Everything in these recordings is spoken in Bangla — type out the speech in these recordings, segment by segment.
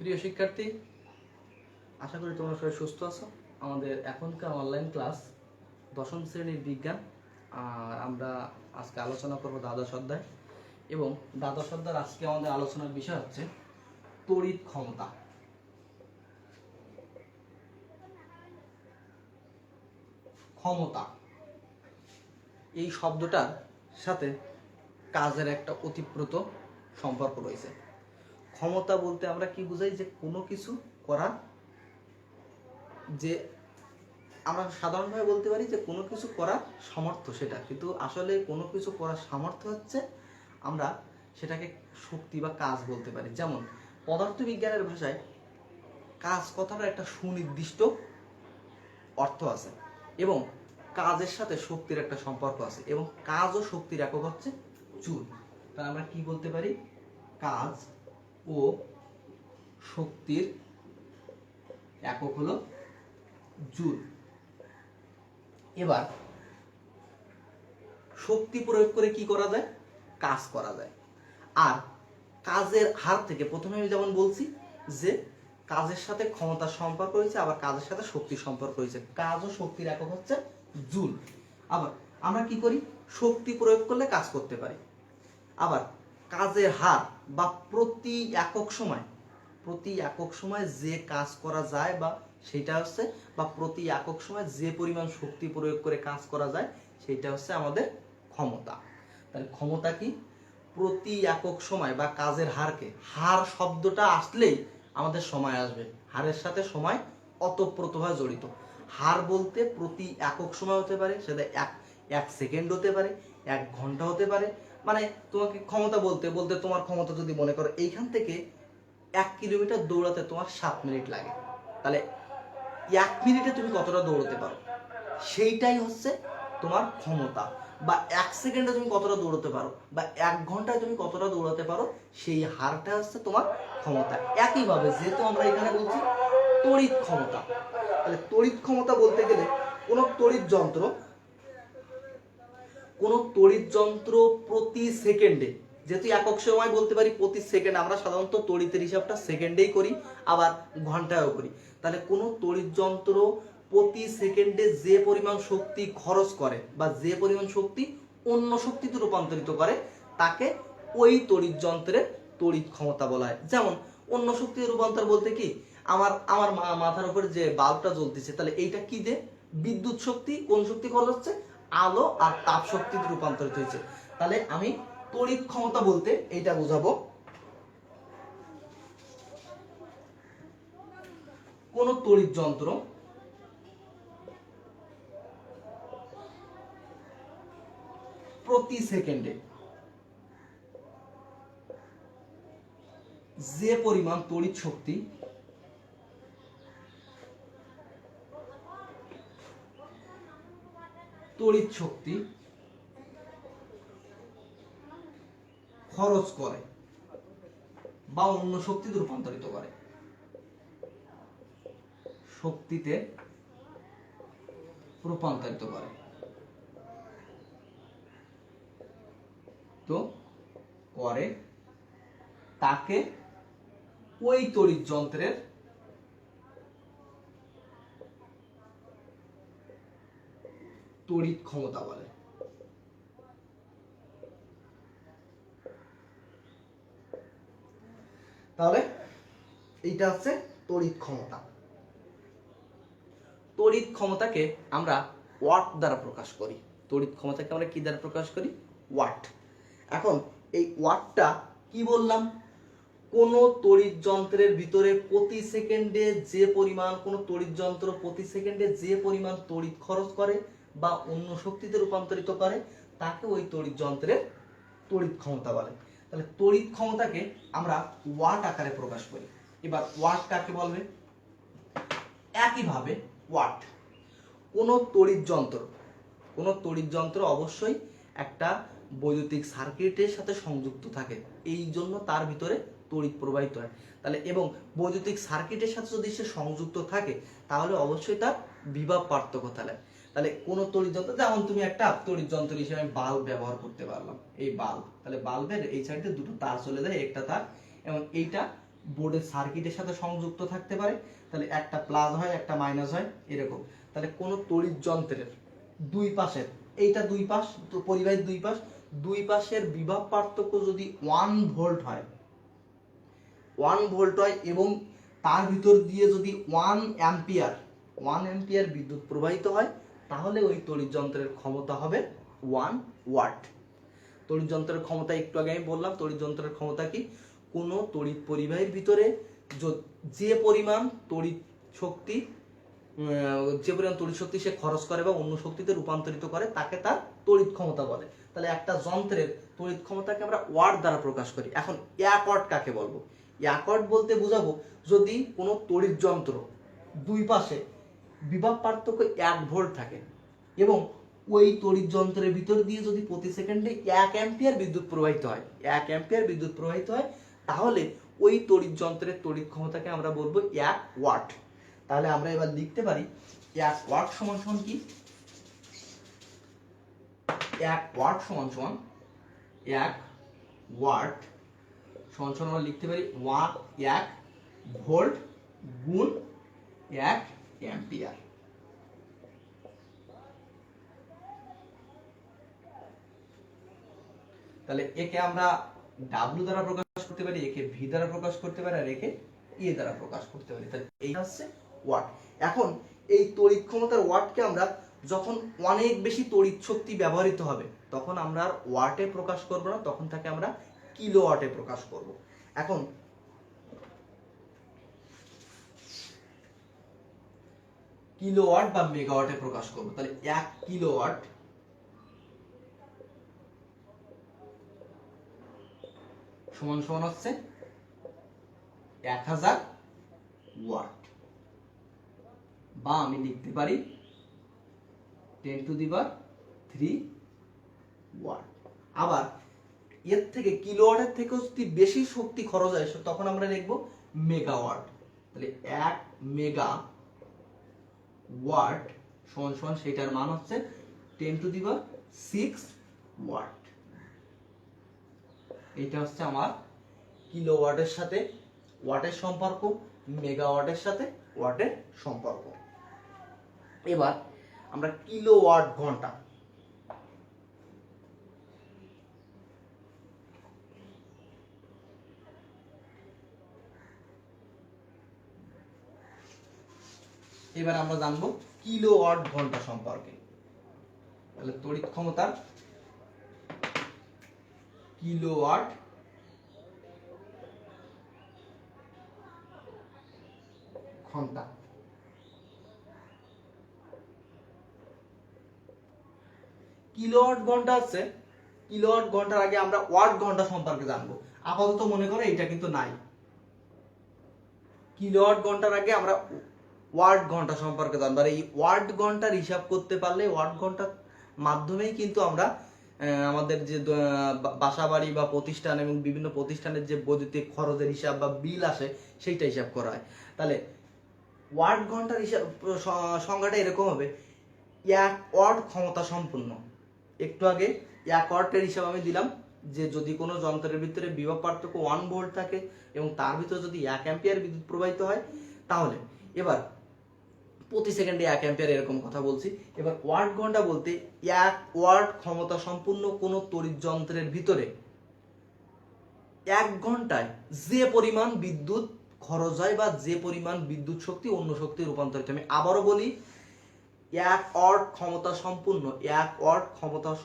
প্রিয় শিক্ষার্থী, আশা করি তোমরা সবাই সুস্থ আছো। আমাদের এখনকার অনলাইন ক্লাস দশম শ্রেণীর বিজ্ঞান। আর আমরা আজকে আলোচনা করব দ্বাদশ অধ্যায়, এবং দ্বাদশ অধ্যায়ের আজকে আমাদের আলোচনার বিষয় হচ্ছে তড়িৎ ক্ষমতা। ক্ষমতা এই শব্দটার সাথে কাজের একটা ওতপ্রোত সম্পর্ক রয়েছে। ক্ষমতা বলতে আমরা কি বুঝাই? যে কোনো কিছু করার, যে আমরা সাধারণভাবে বলতে পারি যে কোনো কিছু করার সামর্থ্য, সেটা কিন্তু আসলে কোনো কিছু করার সামর্থ্য হচ্ছে আমরা সেটাকে শক্তি বা কাজ বলতে পারি। যেমন পদার্থবিজ্ঞানের ভাষায় কাজ কথাটার একটা সুনির্দিষ্ট অর্থ আছে, এবং কাজের সাথে শক্তির একটা সম্পর্ক আছে, এবং কাজ ও শক্তির একক হচ্ছে জুল। তাহলে আমরা কি বলতে পারি? কাজ ও শক্তির একক হলো জুল। এবার শক্তি প্রয়োগ করে কি করা যায়? কাজ করা যায়। আর কাজের হার থেকে প্রথমে আমি যেমন বলছি যে কাজের সাথে ক্ষমতার সম্পর্ক রয়েছে, আবার কাজের সাথে শক্তির সম্পর্ক রয়েছে। কাজ ও শক্তির একক হচ্ছে জুল। আবার আমরা কি করি? শক্তি প্রয়োগ করলে কাজ করতে পারি। আবার কাজের হার বা প্রতি একক সময় যে কাজ করা যায় বা সেটা হচ্ছে, বা প্রতি একক সময় যে পরিমাণ শক্তি প্রয়োগ করে কাজ করা যায় সেটা হচ্ছে আমাদের ক্ষমতা। তাহলে ক্ষমতা কি? প্রতি একক সময় বা কাজের হারকে, হার শব্দটা আসলেই আমাদের সময় আসবে। হারের সাথে সময় ওতপ্রোতভাবে জড়িত। হার বলতে প্রতি একক সময় হতে পারে, সেটা এক সেকেন্ড হতে পারে, 1 ঘন্টা হতে পারে। মানে তোমাকে ক্ষমতা বলতে বলতে তোমার ক্ষমতা যদি মনে করো এইখান থেকে 1 কিলোমিটার দৌড়াতে তোমার 7 মিনিট লাগে, তাহলে 1 মিনিটে তুমি কতটা দৌড়াতে পারো সেইটাই হচ্ছে তোমার ক্ষমতা। বা 1 সেকেন্ডে তুমি কতটা দৌড়াতে পারো, বা 1 ঘন্টায় তুমি কতটা দৌড়াতে পারো, সেই হারটা হচ্ছে তোমার ক্ষমতা। একইভাবে যেহেতু আমরা এখানে বলছি তড়িৎ ক্ষমতা, তাহলে তড়িৎ ক্ষমতা বলতে গেলে কোনো তড়িৎ যন্ত্র প্রতি সেকেন্ডে, যেহেতু একক সময় বলতে পারি প্রতি সেকেন্ড, আমরা সাধারণত তড়িতের হিসাবটা সেকেন্ডেই করি, আবার ঘন্টায়ও করি। তাহলে কোনো তড়িৎ যন্ত্র প্রতি সেকেন্ডে যে পরিমাণ শক্তি খরচ করে বা যে পরিমাণ শক্তি অন্য শক্তিতে রূপান্তরিত করে তাকে ওই তড়িৎ যন্ত্রের তড়িৎ ক্ষমতা বলা হয়। যেমন অন্য শক্তিতে রূপান্তর বলতে কি, আমার মাথার উপর যে বাল্বটা জ্বলতেছে, তাহলে এইটা কি দিয়ে? বিদ্যুৎ শক্তি। কোন শক্তি খরচ হচ্ছে? আলো আর তাপ শক্তিতে রূপান্তরিত হয়েছে। তাহলে আমি তড়িৎ ক্ষমতা বলতে এইটা বোঝাবো, কোন তড়িৎ যন্ত্র প্রতি সেকেন্ডে যে পরিমাণ তড়িৎ শক্তি খরচ করে বা অন্য শক্তিতে রূপান্তরিত করে, শক্তিতে রূপান্তরিত করে, তো করে তাকে ওই তড়িৎ যন্ত্রের তড়িৎ ক্ষমতা বলে। তাহলে এইটা হচ্ছে তড়িৎ ক্ষমতা। তড়িৎ ক্ষমতাকে আমরা ওয়াট দ্বারা প্রকাশ করি। তড়িৎ ক্ষমতাকে আমরা কি দ্বারা প্রকাশ করি? ওয়াট। এখন এই ওয়াটটা কি বললাম? কোন তড়িৎ যন্ত্রের ভিতরে প্রতি সেকেন্ডে যে পরিমাণ, কোন তড়িৎ যন্ত্র প্রতি সেকেন্ডে যে পরিমাণ তড়িৎ খরচ করে বা অন্য শক্তিতে রূপান্তরিত করে তাকে ওই তড়িৎ যন্ত্রের তড়িৎ ক্ষমতা বলে। তাহলে তড়িৎ ক্ষমতাকে আমরা ওয়াট আকারে প্রকাশ করি। এবার ওয়াট কাকে বলবে? একইভাবে ওয়াট কোন তড়িৎ যন্ত্র অবশ্যই একটা বৈদ্যুতিক সার্কিটের সাথে সংযুক্ত থাকে, এই জন্য তার ভিতরে তড়িৎ প্রবাহিত হয়। তাহলে এবং বৈদ্যুতিক সার্কিটের সাথে যদি সে সংযুক্ত থাকে তাহলে অবশ্যই তার বিভব পার্থক্য থাকে। তাহলে কোন তড়িৎ যন্ত্র, যেমন তুমি একটা তড়িৎ যন্ত্র হিসেবে বাল্ব ব্যবহার করতে পারলাম, এই বাল্ব, তাহলে বাল্বের এই সাইডে দুটো তার চলে যায়, একটা তার, এবং এইটা বোর্ডের সার্কিটের সাথে সংযুক্ত থাকতে পারে, তাহলে একটা প্লাস হয় একটা মাইনাস হয় এরকম। তাহলে কোনো তড়িৎ যন্ত্রের দুই পাশের, এইটা দুই পাশ তো পরিবাহীর দুই পাশের বিভব পার্থক্য যদি 1 ভোল্ট হয়, 1 ভোল্ট হয় এবং তার ভিতর দিয়ে যদি 1 অ্যাম্পিয়ার বিদ্যুৎ প্রবাহিত হয়, তাহলে ওই তড়িৎ যন্ত্রের ক্ষমতা হবে 1 ওয়াট। তড়িৎ যন্ত্রের ক্ষমতা একটু আগে আমি বললাম, তড়িৎ যন্ত্রের ক্ষমতা কি, কোনো তড়িৎ পরিবাহীর ভিতরে যে পরিমাণ তড়িৎ শক্তি সে খরচ করে বা অন্য শক্তিতে রূপান্তরিত করে তাকে তার তড়িৎ ক্ষমতা বলে। তাহলে একটা যন্ত্রের তড়িৎ ক্ষমতাকে আমরা ওয়াট দ্বারা প্রকাশ করি। এখন 1 ওয়াট কাকে বলবো? 1 ওয়াট বলতে বোঝাবো যদি কোনো তড়িৎ যন্ত্র দুই পাশে বিভব পার্থক্য 1 ভোল্ট থাকে এবং ওই তড়িৎ যন্ত্রের ভিতর দিয়ে যদি প্রতি সেকেন্ডে 1 অ্যাম্পিয়ার বিদ্যুৎ প্রবাহিত হয়, 1 অ্যাম্পিয়ার বিদ্যুৎ প্রবাহিত হয়, তাহলে ওই তড়িৎ যন্ত্রের তড়িৎ ক্ষমতাকে আমরা বলবো 1 ওয়াট। তাহলে আমরা এবার লিখতে পারি 1 ওয়াট সমান সমান কি, 1 ওয়াট সমান সমান 1 ওয়াট সমান সমান আমরা লিখতে পারি 1 ভোল্ট গুণ 1 অ্যাম্পিয়ার। তাহলে একে আমরা ডাব্লিউ দ্বারা প্রকাশ করতে পারি, একে ভি দ্বারা প্রকাশ করতে পারি, আর একে এ দ্বারা প্রকাশ করতে পারি। তাহলে এই হচ্ছে ওয়াট। এখন এই তড়িৎ ক্ষমতার ওয়াটকে আমরা যখন অনেক বেশি তড়িৎ শক্তি ব্যবহৃত হবে তখন আমরা আর ওয়াটে প্রকাশ করব না, তখন তাকে আমরা কিলোওয়াটে প্রকাশ করব। এখন কিলোওয়াট বা মেগাওয়াটে প্রকাশ করব। তাহলে 1 কিলোওয়াট সমান সমান হচ্ছে 1000 ওয়াট, বা আমি লিখতে পারি 10⁻³ ওয়াট। আবার এর থেকে কিলোওয়াটের থেকে যদি বেশি শক্তি খরচ হয় তখন আমরা লিখব মেগাওয়াট। তাহলে 1 মেগা ওয়াট সমান সমান সেটার মান হচ্ছে 10⁶ ওয়াট। এটা হচ্ছে আমার কিলোওয়াটের সাথে ওয়াটের সম্পর্ক, মেগাওয়াটের সাথে ওয়াটের সম্পর্ক। এবার আমরা কিলোওয়াট ঘন্টা, এবার আমরা জানবো কিলোওয়াট ঘন্টা সম্পর্কে। তাহলে তড়িৎ ক্ষমতা কিলোওয়াট ঘন্টা। কিলোওয়াট ঘন্টা আছে, কিলোওয়াট ঘন্টার আগে আমরা ওয়াট ঘন্টা সম্পর্কে জানবো। আপাতত মনে করো এটা কিন্তু নাই। কিলোওয়াট ঘন্টার আগে আমরা ওয়াট ঘন্টা সম্পর্কে জানবো। আর এই ওয়াট ঘন্টার হিসাব করতে পারলে ওয়াট ঘন্টার মাধ্যমেই কিন্তু আমরা আমাদের যে বাসা বাড়ি বা প্রতিষ্ঠান এবং বিভিন্ন প্রতিষ্ঠানের যে বৈদ্যুতিক খরচের হিসাব বা বিল আসে সেইটা হিসাব করা হয়। তাহলে ওয়াট ঘন্টার হিসাব সংজ্ঞাটা এরকম হবে, 1 ওয়াট ক্ষমতা সম্পন্ন। একটু আগে 1 ওয়াটের হিসাব আমি দিলাম যে যদি কোনো যন্ত্রের ভিতরে বিভব পার্থক্য 1 ভোল্ট থাকে এবং তার ভিতরে যদি 1 অ্যাম্পিয়ার বিদ্যুৎ প্রবাহিত হয়, তাহলে এবার প্রতি সেকেন্ডে 1 অ্যাম্পিয়ার এরকম কথা বলছি। এবার ওয়াট ঘন্টা বলতে 1 ওয়াট ক্ষমতা সম্পূর্ণ কোনো তড়িৎ যন্ত্রের ভিতরে 1 ঘন্টায় যে পরিমাণ বিদ্যুৎ খরচ হয় বা যে পরিমাণ বিদ্যুৎ শক্তি অন্য শক্তি রূপান্তরিত। আমি আবারও বলি, 1 ওয়াট ক্ষমতা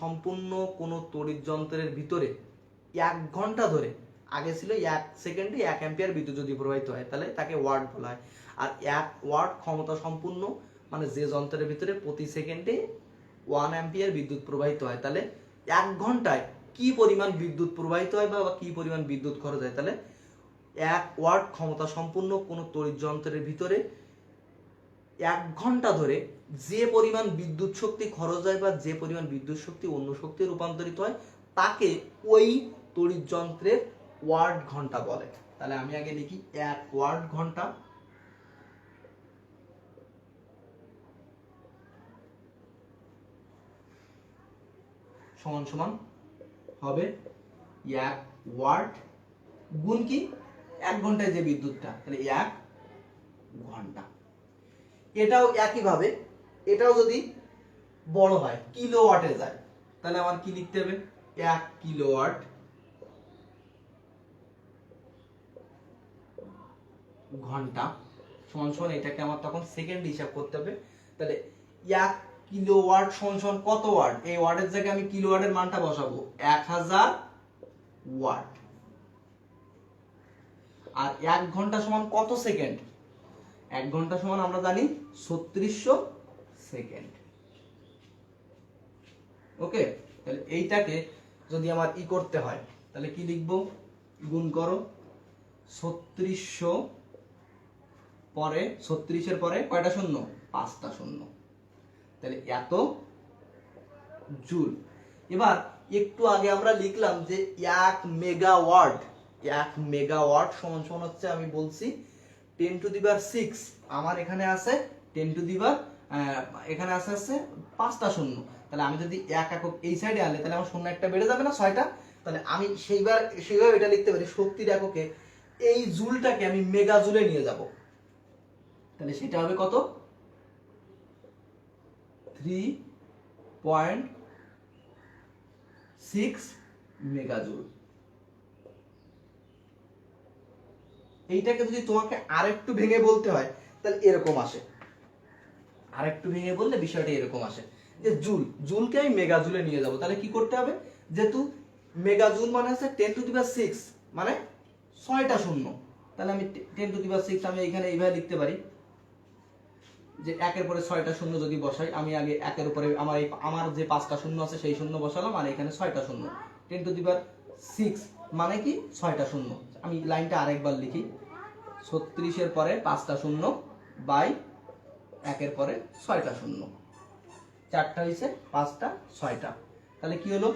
সম্পূর্ণ কোনো তড়িৎ যন্ত্রের ভিতরে 1 ঘন্টা ধরে, আগে ছিল 1 সেকেন্ডে 1 অ্যাম্পিয়ার বিদ্যুৎ যদি প্রবাহিত হয় তাহলে তাকে ওয়াট বলা হয়। আর 1 ওয়াট ক্ষমতা সম্পূর্ণ মানে যে যন্ত্রের ভিতরে প্রতি সেকেন্ডে 1 অ্যাম্পিয়ার বিদ্যুৎ প্রবাহিত হয়, তাহলে 1 ঘন্টায় কি পরিমাণ বিদ্যুৎ প্রবাহিত হয় বা কি পরিমাণ বিদ্যুৎ খরচ হয়। তাহলে 1 ওয়াট ক্ষমতা সম্পূর্ণ কোনো তড়িৎ যন্ত্রের ভিতরে 1 ঘন্টা ধরে যে পরিমাণ বিদ্যুৎ শক্তি খরচ হয় বা যে পরিমাণ বিদ্যুৎ শক্তি অন্য শক্তি রূপান্তরিত হয় তাকে ওই তড়িৎ যন্ত্রের ওয়াট ঘন্টা বলে। তাহলে আমি আগে লিখি 1 ওয়াট ঘন্টা সমান সমান হবে 1 ওয়াট গুণ কি 1 ঘন্টায় যে বিদ্যুৎটা, তাহলে 1 ঘন্টা। এটাও একইভাবে, এটাও যদি বড় হয় কিলোওয়াটে যায়, তাহলে আমার কি লিখতে হবে, 1 কিলোওয়াট ঘন্টা সমান সমান, এটাকে আমার তখন সেকেন্ড হিসাব করতে হবে। তাহলে 1 কিলোওয়াট সমান সমান কত ওয়াট, এই ওয়াটের জায়গায় আমি কিলোওয়াটের মানটা বসাবো 1000 ওয়াট। আর 1 ঘন্টা সমান কত সেকেন্ড, 1 ঘন্টা সমান আমরা জানি 3600 সেকেন্ড। ওকে, তাহলে এইটাকে যদি আমার করতে হয়, তাহলে কি লিখবো, গুণ করো 3600 পরে 36-এর পরে কয়টা শূন্য, 5টা শূন্য, তাহলে এত জুল। এবার একটু আগে আমরা লিখলাম যে 1 মেগাওয়াট, 1 মেগাওয়াট সমান সমান হচ্ছে, আমি বলছি 10⁶, আমার এখানে আছে 10 এখানে আছে 5টা শূন্য, তাহলে আমি যদি 1 একক এই সাইডে আনলে, তাহলে আমার শূন্য একটা বেড়ে যাবে না 6টা, তাহলে আমি সেইভাবে এটা লিখতে পারি, শক্তির এককে এই জুলটাকে আমি মেগা জুলে নিয়ে যাব, তাহলে সেটা হবে কত, 3.6 মেগাজুল। এইটাকে যদি তোমাকে আরেকটু ভেঙে বলতে হয়, তাহলে এরকম আসে, আরেকটু ভেঙে বললে বিষয়টা এরকম আসে যে জুলকে আমি মেগাজুলে নিয়ে যাব, তাহলে কি করতে হবে, যেহেতু মেগাজুল মানে আছে 10⁶, মানে 6টা শূন্য, তাহলে আমি 10⁶ আমি এখানে এইভাবে লিখতে পারি যে 1-এর পরে 6টা শূন্য যদি বসাই, আমি আগে 1-এর উপরে আমার যে 5টা শূন্য আছে সেই শূন্য বসালাম, আর এখানে 6টা শূন্য, 10⁶ মানে কি 6টা শূন্য। আমি লাইনটা আরেকবার লিখি, 36-এর পরে 5টা শূন্য বাই 1-এর পরে 6টা শূন্য, 4টা হয়েছে, 5টা 6টা, তাহলে কি হলো,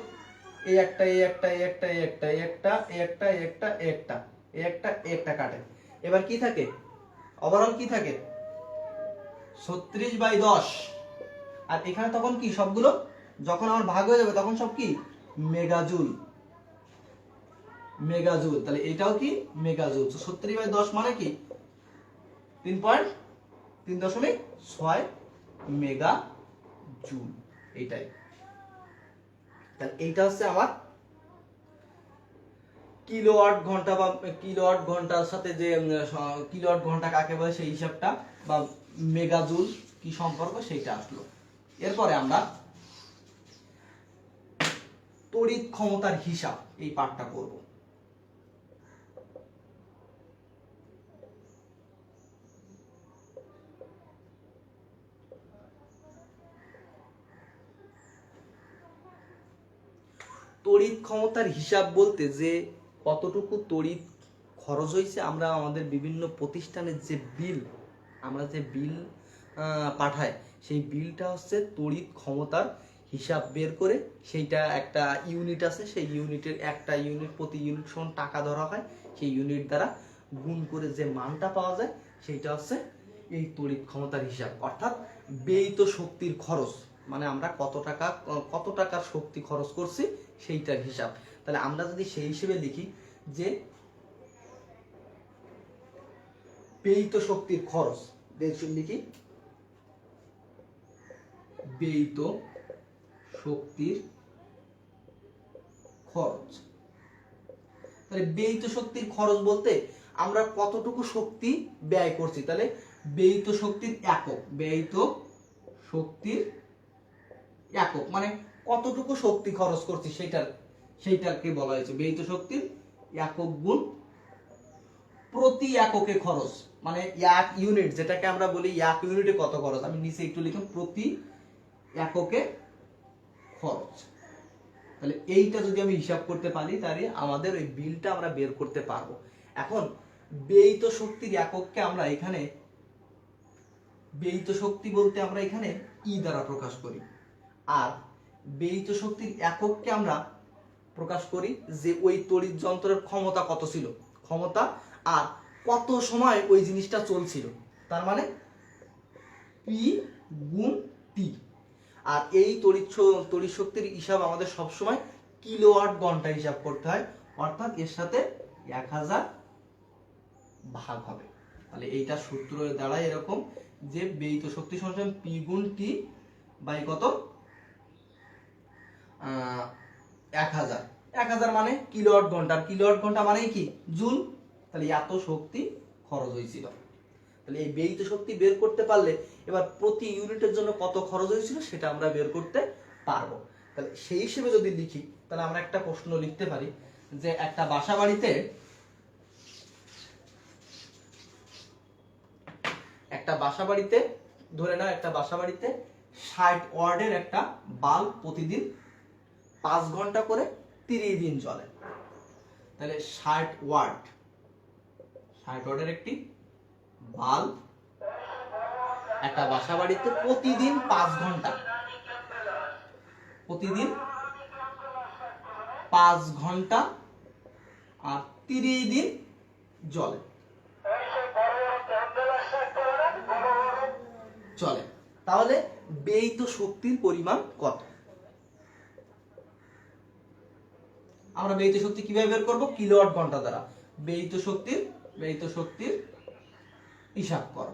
এই একটা এই একটা এই একটা এই একটা এই একটা এই একটা এই একটা এই একটা এই একটা এই একটা কাটে, এবার কি থাকে, ওভারঅল কি থাকে 36/10, আর এখানে তখন কি সবগুলো যখন আমার ভাগ হয়ে যাবে তখন সব কি মেগাজুল, মেগাজুল, তাহলে এটাও কি মেগাজুল। 36/10 মানে কি 3.6 মেগা জুল, এইটাই। তাহলে এইটা হচ্ছে আমার কিলোওয়াট ঘন্টা, বা কিলোওয়াট ঘন্টার সাথে যে কিলোওয়াট ঘন্টা কাকে বলে সেই হিসাবটা, বা মেগাজুল কি সম্পর্ক সেইটা আসলো। এরপরে আমরা তড়িৎ ক্ষমতার হিসাব এই পাঠটা করব। তড়িৎ ক্ষমতার হিসাব বলতে যে কতটুকু তড়িৎ খরচ হয়েছে, আমরা আমাদের বিভিন্ন প্রতিষ্ঠানের যে বিল, আমরা যে বিল পাঠাই, সেই বিলটা হচ্ছে তড়িৎ ক্ষমতার হিসাব বের করে, সেইটা একটা ইউনিট আছে, সেই ইউনিটের একটা ইউনিট প্রতি ইউনিট সমান টাকা ধরা হয়, সেই ইউনিট দ্বারা গুণ করে যে মানটা পাওয়া যায় সেইটা হচ্ছে এই তড়িৎ ক্ষমতার হিসাব। অর্থাৎ ব্যয়িত শক্তির খরচ, মানে আমরা কত টাকার শক্তি খরচ করছি সেইটার হিসাব। তাহলে আমরা যদি সেই হিসেবে লিখি যে ব্যয়িত শক্তির খরচ, লিখি ব্যয়িত শক্তির খরচ। তাহলে ব্যয়িত শক্তির খরচ বলতে আমরা কতটুকু শক্তি ব্যয় করছি, তাহলে ব্যয়িত শক্তির একক, ব্যয়িত শক্তির একক মানে কতটুকু শক্তি খরচ করছি সেইটাকে বলা হয়েছে ব্যয়িত শক্তির একক গুণ প্রতি এককে খরচ, মানে 1 ইউনিট, যেটাকে আমরা বলি 1 ইউনিটে কত খরচ, আমি নিচে একটু লিখলাম প্রতি এককে খরচ। তাহলে এইটা যদি আমি হিসাব করতে পারি, তাহলে আমাদের ওই বিলটা আমরা বের করতে পারবো। এখন ব্যয়িত শক্তির একককে আমরা এখানে, ব্যয়িত শক্তি বলতে আমরা এখানে ই দ্বারা প্রকাশ করি, আর ব্যয়িত শক্তির একককে আমরা প্রকাশ করি যে ওই তড়িৎ যন্ত্রের ক্ষমতা কত ছিল, ক্ষমতা আর কত সময় ওই জিনিসটা চলছিল, তার মানে পি গুণ টি। আর এই তড়িৎ শক্তির হিসাব আমাদের সবসময় কিলোওয়াট ঘন্টা হিসাব করতে হয়, অর্থাৎ এর সাথে 1000 ভাগ হবে। তাহলে এইটা সূত্র দাঁড়ায় এরকম যে ব্যয়িত শক্তি সমান পি গুণ টি বাই কত 1000। 1000 মানে কিলোওয়াট ঘন্টা, আর কিলোওয়াট ঘন্টা মানে কি জুল। তাহলে এত শক্তি খরচ হয়েছিল। তাহলে এই ব্যয়িত শক্তি বের করতে পারলে এবার প্রতি ইউনিটের জন্য কত খরচ হয়েছিল সেটা আমরা বের করতে পারবো। তাহলে সেই হিসেবে যদি লিখি তাহলে আমরা একটা প্রশ্ন লিখতে পারি যে একটা বাসা বাড়িতে ধরে নাও একটা বাসা বাড়িতে 60 ওয়াটের একটা বাল্ব প্রতিদিন 5 ঘন্টা করে 30 দিন জ্বলে। তাহলে 60 ওয়াটের একটি বাল্ব একটা বাসা বাড়িতে প্রতিদিন 5 ঘন্টা আর 30 দিন জ্বলে তাহলে ব্যয়িত শক্তির পরিমাণ কত? আমরা ব্যয়িত শক্তি কিভাবে বের করব? কিলোওয়াট ঘন্টা দ্বারা। ব্যয়িত শক্তির হিসাব করো।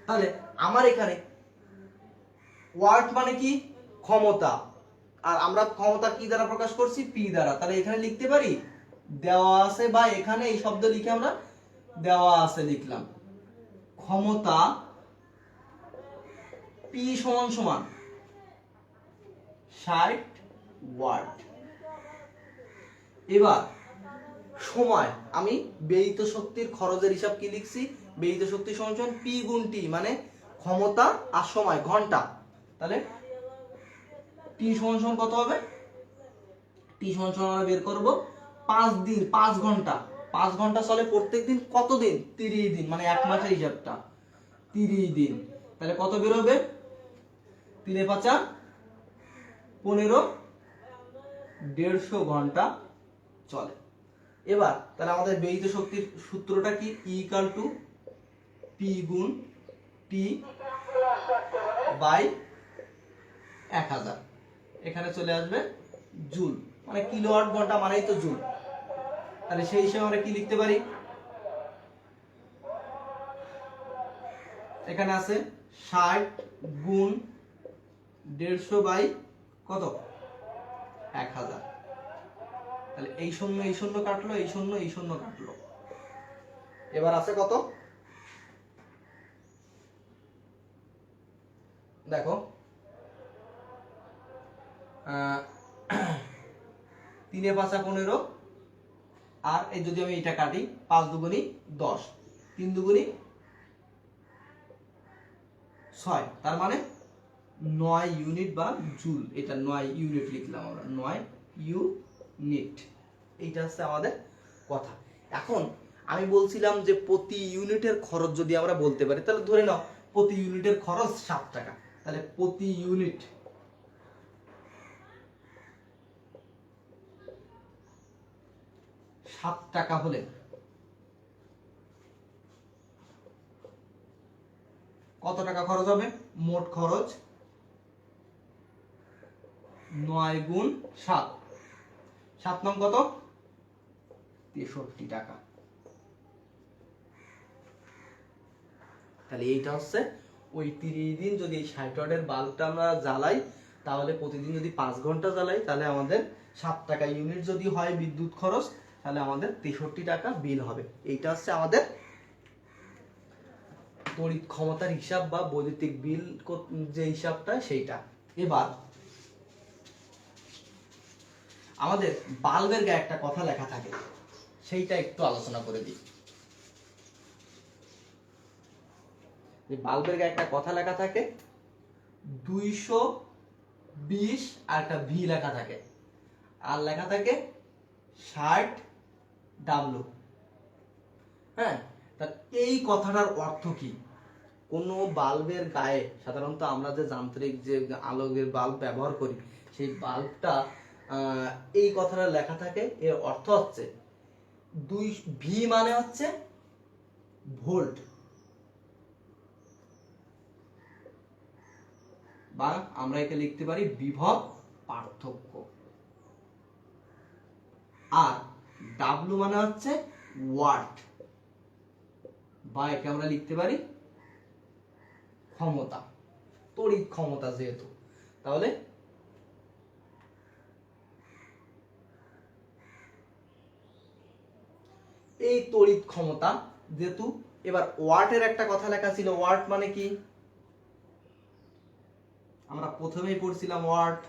তাহলে আমার এখানে ওয়াট মানে কি ক্ষমতা, আর আমরা ক্ষমতা কি দ্বারা প্রকাশ করছি? পি দ্বারা। তাহলে এখানে লিখতে পারি দেওয়া আছে, বা এখানে এই শব্দ লিখে আমরা দেওয়া আছে লিখলাম ক্ষমতা পি সমান 60 ওয়াট। এবার সময়, আমি ব্যয়িত শক্তির খরচের হিসাব কি লিখছি? ব্যয়িত শক্তি সমান পি গুণ টি মানে ক্ষমতা আর সময় ঘন্টা। তাহলে টি সমান কত হবে? টি সমান আমরা বের করব 5 দিন 5 ঘন্টা। 5 ঘন্টা চলে প্রত্যেকদিন কত দিন? 30 দিন, মানে এক মাসের হিসাবটা 30 দিন। তাহলে কত বের হবে? 3 এ 5 15, 150 ঘন্টা চলে। এবার তাহলে আমাদের ব্যয়িত শক্তির সূত্রটা কি? ইকুয়াল টু পি গুণ টি বাই 1000। এখানে চলে আসবে জুল, মানে কিলোওয়াট ঘন্টা মানেই তো জুল। তাহলে সেই হিসেবে আমরা কি লিখতে পারি? এখানে আছে 60 গুণ 150 বাই কত 1000। তাহলে এই শূন্য কাটলো, এই শূন্য কাটলো। এবার আছে কত? দেখো 3 এ 5 15, আর এই যদি আমি এটা কাটি 5 দুগুণী 10, 3 দুগুণী 6, তার মানে 9 ইউনিট বা জুল। এটা 9 ইউনিট লিখলাম আমরা, 9 ইউনিট। এইটা হচ্ছে আমাদের কথা। এখন আমি বলছিলাম যে প্রতি ইউনিটের খরচ যদি আমরা বলতে পারি, তাহলে ধরে নাও প্রতি ইউনিটের খরচ 7 টাকা। তাহলে প্রতি ইউনিট 7 টাকা হলে কত টাকা খরচ হবে? মোট খরচ 9 গুণ 7, 7 নং কত? 63 টাকা। তাহলে এইটা হচ্ছে ওই 30 দিন যদি 60 ওয়াটের বাল্বটা আমরা জ্বালাই, তাহলে প্রতিদিন যদি 5 ঘন্টা জ্বালাই, তাহলে আমাদের 7 টাকা ইউনিট যদি হয় বিদ্যুৎ খরচ, তাহলে আমাদের 63 টাকা বিল হবে। এইটা হচ্ছে আমাদের তড়িৎ ক্ষমতার হিসাব বা বৈদ্যুতিক বিল যে হিসাবটা সেইটা। এবার আমাদের বাল্বের গায়ে একটা কথা লেখা থাকে, সেইটা একটু আলোচনা করে দিই। যে বাল্বের গায়ে একটা কথা লেখা থাকে 220, আর একটা ভি লেখা থাকে, আর লেখা থাকে 60 ডাব্লু। হ্যাঁ, তা এই কথাটার অর্থ কি? কোন বাল্বের গায়ে সাধারণত আমরা যে যান্ত্রিক যে আলোকের বাল্ব ব্যবহার করি, সেই বাল্বটা এই কথাটা লেখা থাকে। এর অর্থ হচ্ছে ভি মানে হচ্ছে ভোল্ট, বা আমরা একে লিখতে পারি বিভব পার্থক্য। আর ডাব্লু মানে হচ্ছে ওয়াট, বা একে আমরা লিখতে পারি ক্ষমতা, তড়িৎ ক্ষমতা যেহেতু। তাহলে এই তড়িৎ ক্ষমতা যেহেতু, এবার ওয়াটের একটা কথা লেখা ছিল, ওয়াট মানে কি আমরা প্রথমেই পড়ছিলাম, ওয়াট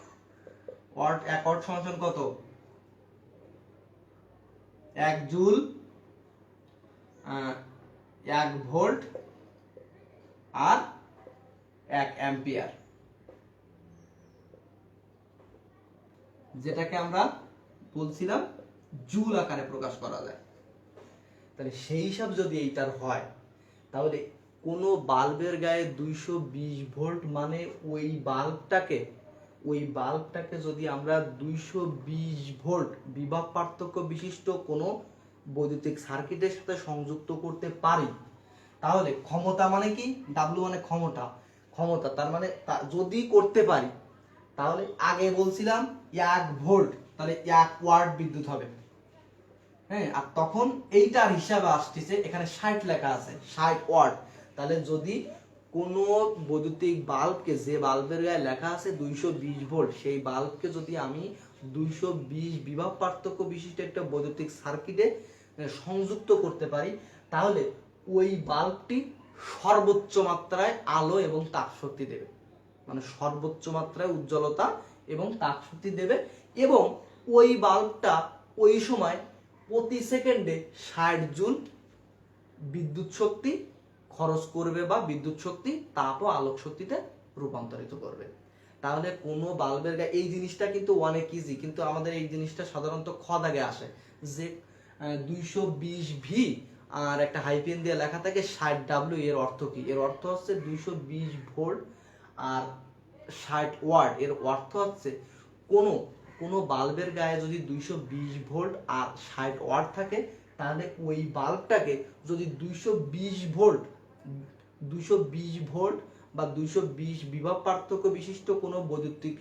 ওয়াট 1 ওয়াট সমান কত, 1 জুল, 1 ভোল্ট আর 1 অ্যাম্পিয়ার, যেটাকে আমরা বলছিলাম জুল আকারে প্রকাশ করা যায়। তাহলে সেই হিসাব যদি এইটার হয়, তাহলে কোনো বাল্বের গায়ে 220 ভোল্ট মানে ওই বাল্বটাকে যদি আমরা 220 ভোল্ট বিভব পার্থক্য বিশিষ্ট কোনো বৈদ্যুতিক সার্কিটের সাথে সংযুক্ত করতে পারি, তাহলে ক্ষমতা মানে কি, ডাব্লু মানে ক্ষমতা, তার মানে যদি করতে পারি, তাহলে আগে বলছিলাম 1 ভোল্ট, তাহলে 1 ওয়াট বিদ্যুৎ হবে। হ্যাঁ, আর তখন এইটার হিসাবে আসতেছে, এখানে 60 লেখা আছে, 60 ওয়াট। তাহলে যদি কোনো বৈদ্যুতিক বাল্বকে, যে বাল্বের গায়ে লেখা আছে 220 ভোল্ট, সেই বাল্বকে যদি আমি 220 বিভব পার্থক্য বিশিষ্ট একটা বৈদ্যুতিক সার্কিটে সংযুক্ত করতে পারি, তাহলে ওই বাল্বটি সর্বোচ্চ মাত্রায় আলো এবং তাপ শক্তি দেবে, মানে সর্বোচ্চ মাত্রায় উজ্জ্বলতা এবং তাপ শক্তি দেবে। এবং ওই বাল্বটা ওই সময় প্রতি সেকেন্ডে 60 জুল বিদ্যুৎ শক্তি খরচ করবে, বা বিদ্যুৎ শক্তি তাপ ও আলোক শক্তিতে রূপান্তরিত করবে। তাহলে কোনো বাল্বের গায়ে, এই জিনিসটা কিন্তু অনেক ইজি, কিন্তু আমাদের এই জিনিসটা সাধারণত খ দাগে আসে, যে 220 ভি আর একটা হাইপেন দিয়ে লেখা থাকে 60 ডাব্লিউ, এর অর্থ কি? এর অর্থ হচ্ছে 220 ভোল্ট আর 60 ওয়াট। এর অর্থ হচ্ছে কোনো বাল্বের গায়ে যদি 220 ভোল্ট আর 60 ওয়াট থাকে, তাহলে ওই বাল্বটাকে যদি 220 ভোল্ট বা 220 বিভব পার্থক্য বিশিষ্ট কোনো বৈদ্যুতিক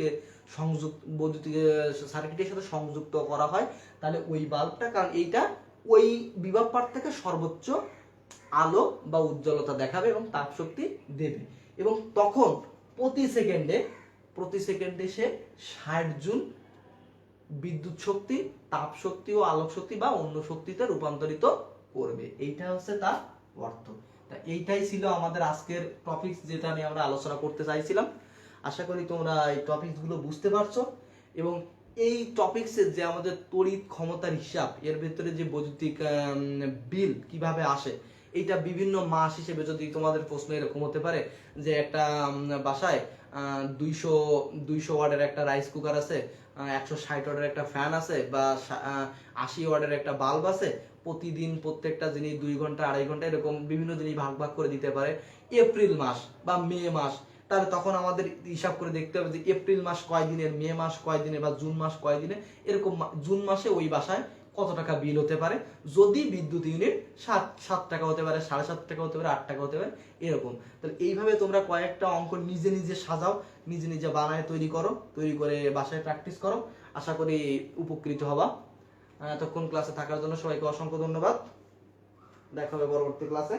সার্কিটের সাথে সংযুক্ত করা হয়, তাহলে ওই বাল্বটা, কারণ এইটা ওই বিভব পার্থক্যের সর্বোচ্চ আলো বা উজ্জ্বলতা দেখাবে এবং তাপ শক্তি দেবে, এবং তখন প্রতি সেকেন্ডে সে 60 জুল বিদ্যুৎ শক্তি, তাপ শক্তি ও আলোক শক্তি বা অন্য শক্তিতে রূপান্তরিত করবে। এইটা হচ্ছে তার অর্থ। তা এইটাই ছিল আমাদের আজকের টপিকস, যেটা নিয়ে আমরা আলোচনা করতে চাইছিলাম। আশা করি তোমরা এই টপিকস গুলো বুঝতে পারছো, এবং এই টপিকসের যে আমাদের তড়িৎ ক্ষমতার হিসাব, এর ভিতরে যে বৈদ্যুতিক বিল কিভাবে আসে, এইটা বিভিন্ন মাস হিসেবে যদি তোমাদের প্রশ্ন এরকম হতে পারে যে একটা বাসায় 200 ওয়াটের একটা রাইস কুকার আছে, 160 ওয়াটের একটা ফ্যান আছে, বা 80 ওয়াটের একটা বাল্ব আছে, প্রতিদিন প্রত্যেকটা জিনিস 2 ঘন্টা 2.5 ঘন্টা এরকম বিভিন্ন জিনিস ভাগ ভাগ করে দিতে পারে এপ্রিল মাস বা মে মাস। তাহলে তখন আমাদের হিসাব করে দেখতে হবে যে এপ্রিল মাস কয় দিনের, মে মাস কয় দিনের, বা জুন মাস কয় দিনের, এরকম জুন মাসে ওই বাসায় কত টাকা বিল হতে পারে। যদি বিদ্যুৎ ইউনিট 7 টাকা হতে পারে, 7.5 টাকা হতে পারে, 8 টাকা হতে পারে, এরকম। তাহলে এইভাবে তোমরা কয়েকটা অঙ্ক নিজে সাজাও, নিজে বানায় তৈরি করে বাসায় প্র্যাকটিস করো। আশা করি উপকৃত হবা। এতক্ষণ ক্লাসে থাকার জন্য সবাইকে অসংখ্য ধন্যবাদ। দেখা হবে পরবর্তী ক্লাসে।